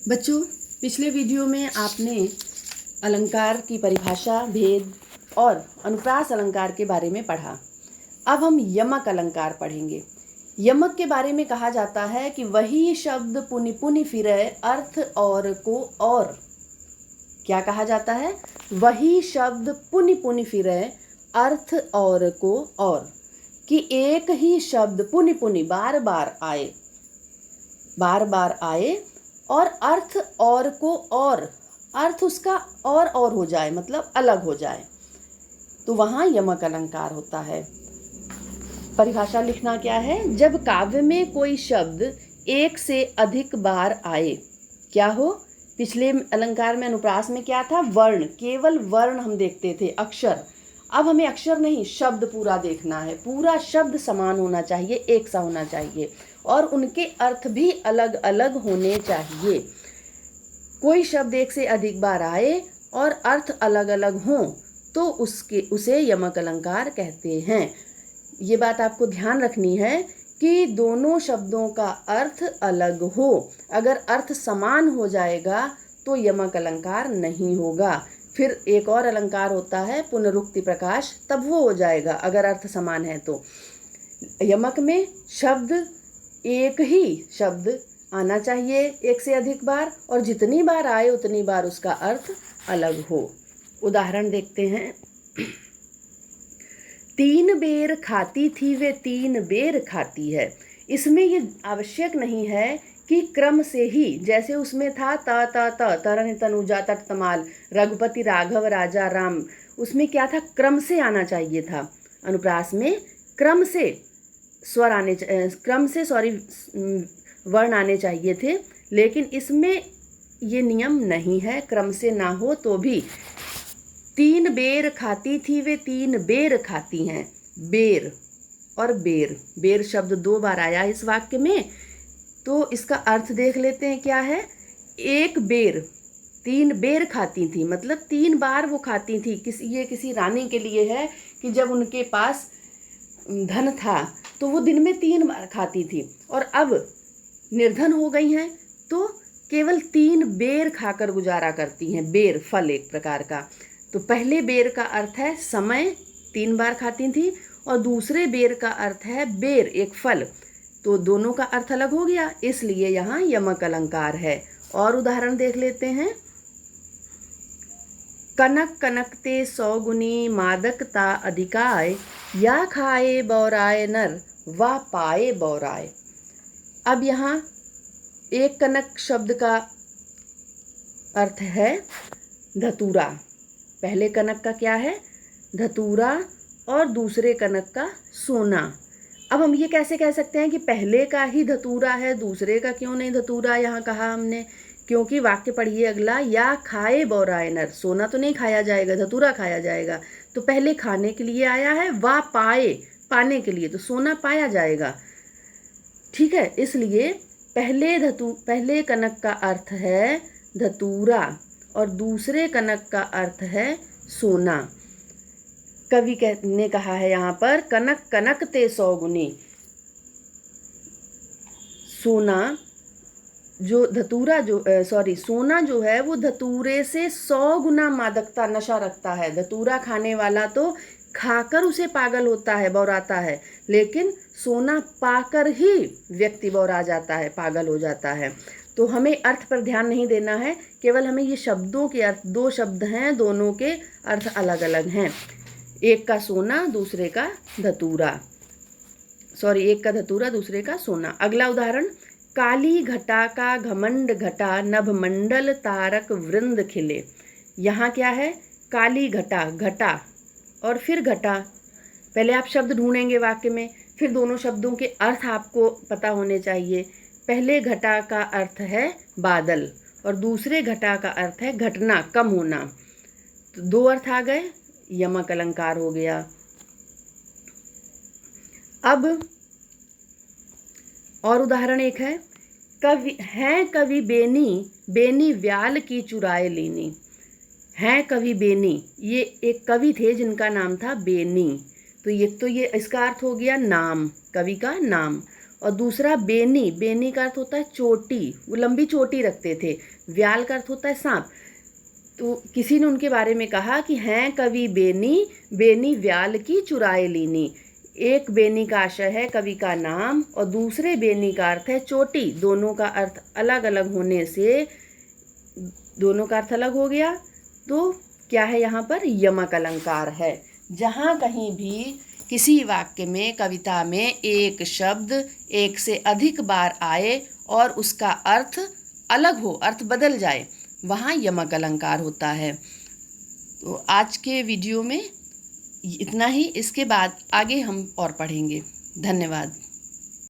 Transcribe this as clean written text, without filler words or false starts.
बच्चों, पिछले वीडियो में आपने अलंकार की परिभाषा, भेद और अनुप्रास अलंकार के बारे में पढ़ा। अब हम यमक अलंकार पढ़ेंगे। यमक के बारे में कहा जाता है कि वही शब्द पुनि पुनि फिरै अर्थ और को और। क्या कहा जाता है? वही शब्द पुनि पुनि फिरै अर्थ और को और, कि एक ही शब्द पुनि पुनि बार बार आए और अर्थ और को और, अर्थ उसका और हो जाए, मतलब अलग हो जाए, तो वहाँ यमक अलंकार होता है। परिभाषा लिखना क्या है? जब काव्य में कोई शब्द एक से अधिक बार आए, क्या हो? पिछले अलंकार में अनुप्रास में क्या था? वर्ण, केवल वर्ण हम देखते थे, अक्षर। अब हमें अक्षर नहीं, शब्द पूरा देखना है। पूरा शब्द समान होना चाहिए, एक सा होना चाहिए, और उनके अर्थ भी अलग अलग होने चाहिए। कोई शब्द एक से अधिक बार आए और अर्थ अलग अलग हों तो उसे यमक अलंकार कहते हैं। ये बात आपको ध्यान रखनी है कि दोनों शब्दों का अर्थ अलग हो। अगर अर्थ समान हो जाएगा तो यमक अलंकार नहीं होगा। फिर एक और अलंकार होता है पुनरुक्ति प्रकाश, तब वो हो जाएगा अगर अर्थ समान है तो। यमक में शब्द, एक ही शब्द आना चाहिए एक से अधिक बार, और जितनी बार आए उतनी बार उसका अर्थ अलग हो। उदाहरण देखते हैं। 3 बेर खाती थी वे 3 बेर खाती है। इसमें ये आवश्यक नहीं है कि क्रम से ही, जैसे उसमें था तरन तनुजा तट तमाल रघुपति राघव राजा राम, उसमें क्या था? क्रम से आना चाहिए था। अनुप्रास में क्रम से वर्ण आने चाहिए थे, लेकिन इसमें ये नियम नहीं है, क्रम से ना हो तो भी। 3 बेर खाती थी वे 3 बेर खाती हैं। बेर और बेर, बेर शब्द 2 बार आया इस वाक्य में, तो इसका अर्थ देख लेते हैं क्या है। एक बेर, 3 बेर खाती थी, मतलब 3 बार वो खाती थी। ये किसी रानी के लिए है कि जब उनके पास धन था तो वो दिन में 3 बार खाती थी, और अब निर्धन हो गई हैं तो केवल 3 बेर खाकर गुजारा करती हैं। बेर फल एक प्रकार का। तो पहले बेर का अर्थ है समय, 3 बार खाती थी, और दूसरे बेर का अर्थ है बेर, एक फल। तो दोनों का अर्थ अलग हो गया, इसलिए यहाँ यमक अलंकार है। और उदाहरण देख लेते हैं। कनक कनकते 100 गुनी मादकता अधिकाय, या खाए बौराए नर वा पाए बौराए। अब यहाँ एक कनक शब्द का अर्थ है धतूरा। पहले कनक का क्या है? धतूरा, और दूसरे कनक का सोना। अब हम ये कैसे कह सकते हैं कि पहले का ही धतूरा है, दूसरे का क्यों नहीं धतूरा यहाँ कहा हमने? क्योंकि वाक्य पढ़िए अगला, या खाए बौराए नर, सोना तो नहीं खाया जाएगा, धतूरा खाया जाएगा। तो पहले खाने के लिए आया है, वा पाए, पाने के लिए, तो सोना पाया जाएगा। ठीक है, इसलिए पहले कनक का अर्थ है धतूरा और दूसरे कनक का अर्थ है सोना। कवि ने कहा है यहाँ पर, कनक कनकते 100 गुनी। सोना जो धतूरा सोना जो है वो धतूरे से 100 गुना मादकता, नशा रखता है। धतूरा खाने वाला तो खाकर उसे पागल होता है, बौराता है, लेकिन सोना पाकर ही व्यक्ति बौरा जाता है, पागल हो जाता है। तो हमें अर्थ पर ध्यान नहीं देना है, केवल हमें ये शब्दों के अर्थ, 2 शब्द हैं, दोनों के अर्थ अलग अलग हैं। एक का सोना, दूसरे का धतूरा, एक का धतूरा, दूसरे का सोना। अगला उदाहरण। काली घटा का घमंड घटा, नभ मंडल तारक वृंद खिले। यहाँ क्या है? काली घटा, घटा और फिर घटा। पहले आप शब्द ढूंढेंगे वाक्य में, फिर दोनों शब्दों के अर्थ आपको पता होने चाहिए। पहले घटा का अर्थ है बादल, और दूसरे घटा का अर्थ है घटना, कम होना। तो 2 अर्थ आ गए, यमक अलंकार हो गया। अब और उदाहरण एक है। कवि बेनी व्याल की चुराए लेनी। हैं कवि बेनी, ये एक कवि थे जिनका नाम था बेनी। तो ये इसका अर्थ हो गया नाम, कवि का नाम। और दूसरा बेनी, बेनी का अर्थ होता है चोटी, वो लंबी चोटी रखते थे। व्याल का अर्थ होता है सांप। तो किसी ने उनके बारे में कहा कि हैं कवि बेनी, बेनी व्याल की चुराए लीनी। एक बेनी का आशय है कवि का नाम और दूसरे बेनी का अर्थ है चोटी। दोनों का अर्थ अलग अलग होने से दोनों का अर्थ अलग हो गया। तो क्या है यहाँ पर? यमक अलंकार है। जहाँ कहीं भी किसी वाक्य में, कविता में एक शब्द एक से अधिक बार आए और उसका अर्थ अलग हो, अर्थ बदल जाए, वहाँ यमक अलंकार होता है। तो आज के वीडियो में इतना ही। इसके बाद आगे हम और पढ़ेंगे। धन्यवाद।